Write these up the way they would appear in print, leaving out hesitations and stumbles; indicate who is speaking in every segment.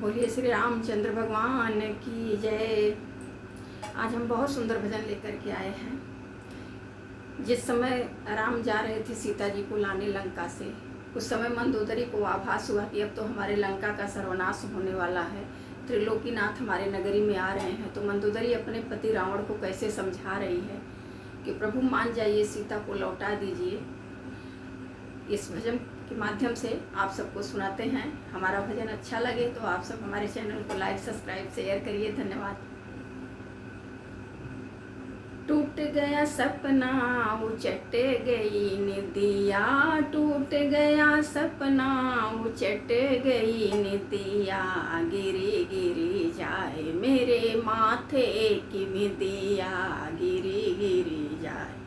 Speaker 1: बोलिए श्री रामचंद्र भगवान की जय। आज हम बहुत सुंदर भजन लेकर के आए हैं। जिस समय राम जा रहे थे सीता जी को लाने लंका से, उस समय मंदोदरी को आभास हुआ कि अब तो हमारे लंका का सर्वनाश होने वाला है, त्रिलोकीनाथ हमारे नगरी में आ रहे हैं। तो मंदोदरी अपने पति रावण को कैसे समझा रही है कि प्रभु मान जाइए, सीता को लौटा दीजिए। इस भजन के माध्यम से आप सबको सुनाते हैं। हमारा भजन अच्छा लगे तो आप सब हमारे चैनल को लाइक, सब्सक्राइब, शेयर करिए। धन्यवाद। टूट गया सपना उचट गई निदिया, टूट गया सपना उचट गई निदिया, गिरी गिरी जाए मेरे माथे की बिंदिया, गिरी गिरी जाए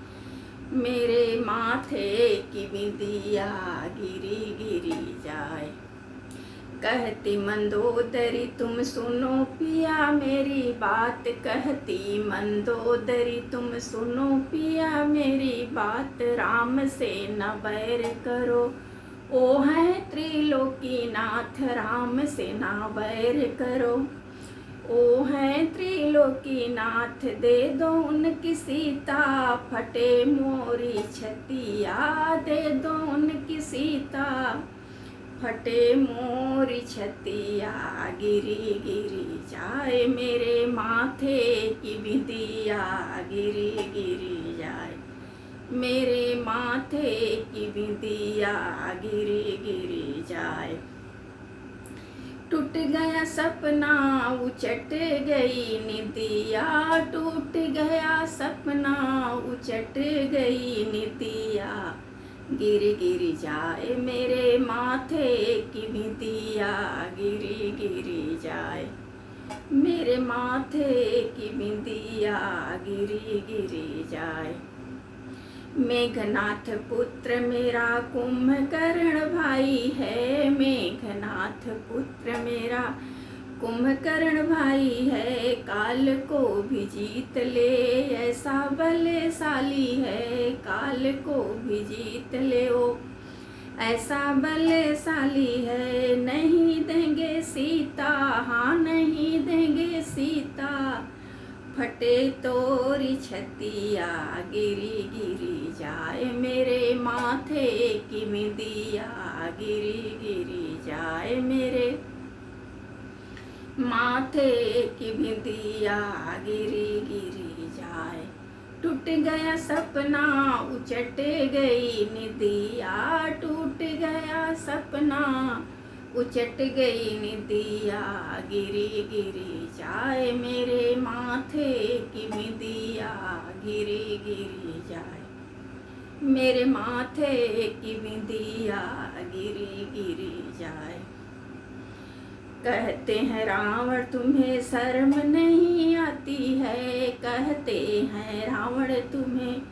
Speaker 1: मेरे माथे की बिंदिया, गिरी गिरी जाए। कहती मंदोदरी तुम सुनो पिया मेरी बात, कहती मंदोदरी तुम सुनो पिया मेरी बात, राम से न बैर करो ओ है त्रिलोकीनाथ, राम से न बैर करो ओ है त्रिलोकीनाथ, दे दो उनकी सीता फटे मोरी छतिया, दे दो उनकी सीता फटे मोरी छतिया, गिरी गिरी जाए मेरे माथे की बिंदिया, गिरी गिरी जाए मेरे माथे की बिंदिया, गिरी गिरी जाए। टूट गया सपना उचट गई निदिया, टूट गया सपना उचट गई निदिया, गिरी गिरी जाए मेरे माथे की बिंदिया, गिरी गिरी जाए मेरे माथे की बिंदिया, गिरी गिरी जाए। मेघनाथ पुत्र मेरा कुंभकर्ण भाई है, मेघनाथ पुत्र मेरा कुंभकर्ण भाई है, काल को भी जीत ले ऐसा बलशाली है, काल को भी जीत ले ओ ऐसा बलशाली है, नहीं देंगे सीता, हाँ नहीं देंगे सीता, फटे तोरी छतिया, गिरी गिरी जाए मेरे माथे की बिंदिया, गिरी गिरी जाए मेरे माथे की बिंदिया, गिरी गिरी जाए। टूट गया सपना उचट गई निदिया, टूट गया सपना उचट गई निदिया, गिरी गिरी जाए मेरे माथे की बिंदिया, गिरी गिरी जाए मेरे माथे की बिंदिया, गिरी गिरी जाए। कहते हैं रावण तुम्हें शर्म नहीं आती है, कहते हैं रावण तुम्हें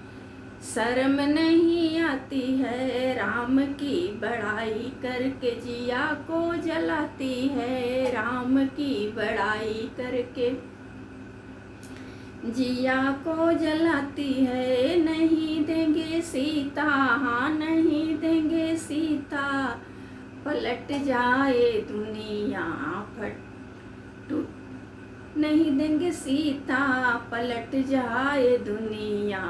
Speaker 1: शर्म नहीं आती है, राम की बड़ाई करके जिया को जलाती है, राम की बड़ाई करके जिया को जलाती है, नहीं देंगे सीता, हाँ नहीं देंगे सीता, पलट जाए दुनिया नहीं देंगे सीता, पलट जाए दुनिया,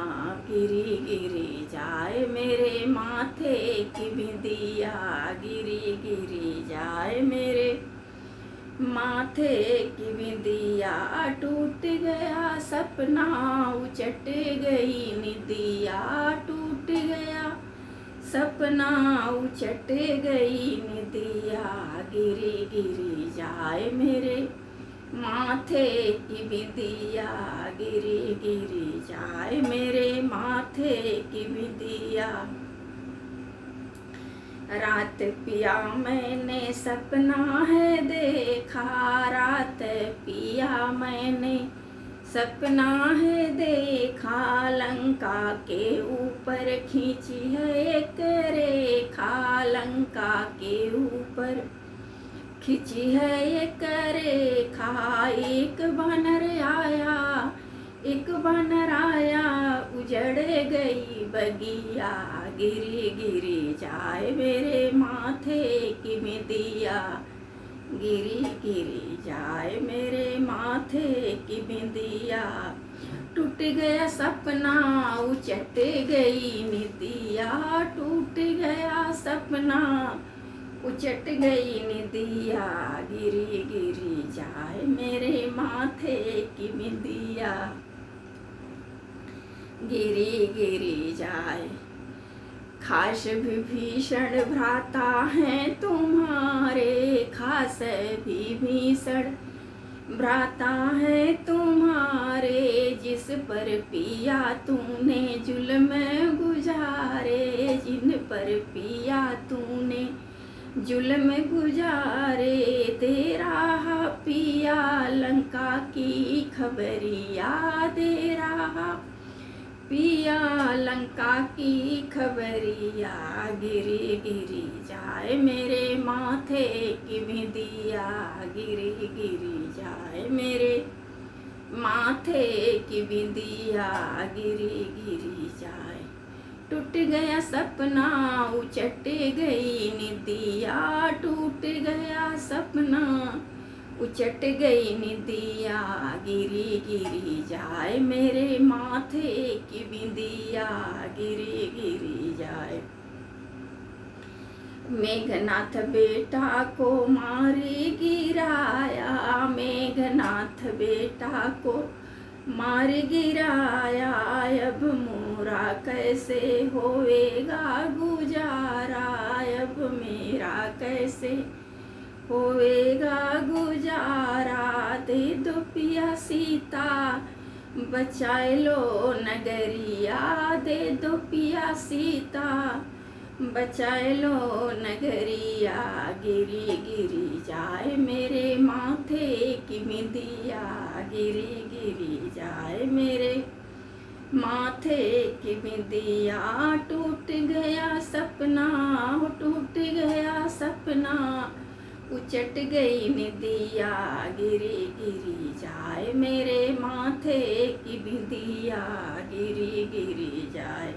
Speaker 1: गिरी गिरी जाए मेरे माथे की बिंदिया, गिरी गिरी जाए मेरे माथे की बिंदिया, टूट गया सपना उचट गई निदिया, टूट गया सपना उचट गई निदिया, गिरी गिरी जाए मेरे माथे की बिंदिया, गिरी गिरी जाए मेरे माथे की बिंदिया। रात पिया मैंने सपना है देखा, रात पिया मैंने सपना है देखा, लंका के ऊपर खींची है एक रेखा, लंका के ऊपर खींची है एक रेखा, एक बानर आया, एक बानर आया, उजड़ गई बगिया, गिरी गिरी जाए मेरे माथे की बिंदिया, गिरी गिरी जाए मेरे माथे की बिंदिया, टूट गया सपना उचट गई निदिया, टूट गया सपना उचट गई निदिया, गिरी गिरी जाए मेरे माथे की बिंदिया, गिरी गिरी जाए। खास विभीषण भ्राता हैं तुम्हारे, खास विभीषण भ्राता है तुम्हारे, जिस पर पिया तूने जुल्म गुजारे, जिन पर पिया तूने जुल्म गुजारे, तेरा पिया लंका की खबरिया, तेरा पिया लंका की खबरिया, गिरी गिरी जाए मेरे माथे की बिंदिया, गिरी गिरी जाए मेरे माथे की बिंदिया, गिरी गिरी जाए। टूट गया सपना उचट गई निदिया, टूट गया सपना उचट गई निदिया, गिरी गिरी जाए मेरे माथे की बिंदिया, गिरी गिरी जाए। मेघनाथ बेटा को मारे गिराया, मेघनाथ बेटा को मार गिराया, अब मोरा कैसे होएगा गुजारा, अब मेरा कैसे होएगा गुजारा, दे दो पिया सीता बचाए लो नगरिया, दे दो पिया सीता बचाए लो नगरिया, गिरी गिरी जाए मेरे माथे की बिंदिया, गिरी गिरी जाए मेरे माथे की बिंदिया, टूट गया सपना टूट गया सपना उचट गई निदिया, गिरी गिरी जाए मेरे माथे की बिंदिया, गिरी गिरी जाए।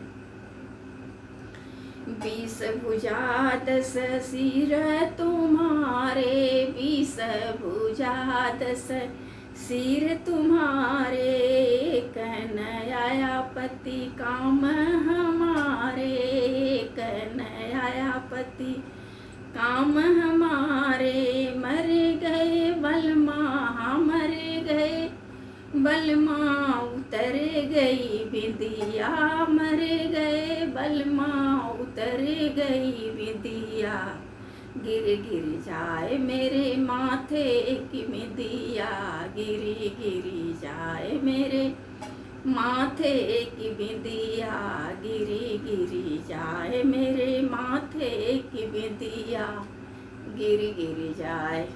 Speaker 1: 20 भुजा 10 सिर तुम्हारे, 20 भुजा 10 सिर तुम्हारे, कन्हैया पति काम हमारे, कन्हैया पति काम हमारे, मर गए बलमा मर गए बलमा, उतर गई बिंदिया, मर गए बलमा उतर गई बिंदिया, गिर गिर जाए मेरे माथे की बिंदिया, गिरी गिरी जाए मेरे माथे की बिंदिया, गिरी गिरी जाए मेरे माथे की बिंदिया, गिरी गिरी जाए।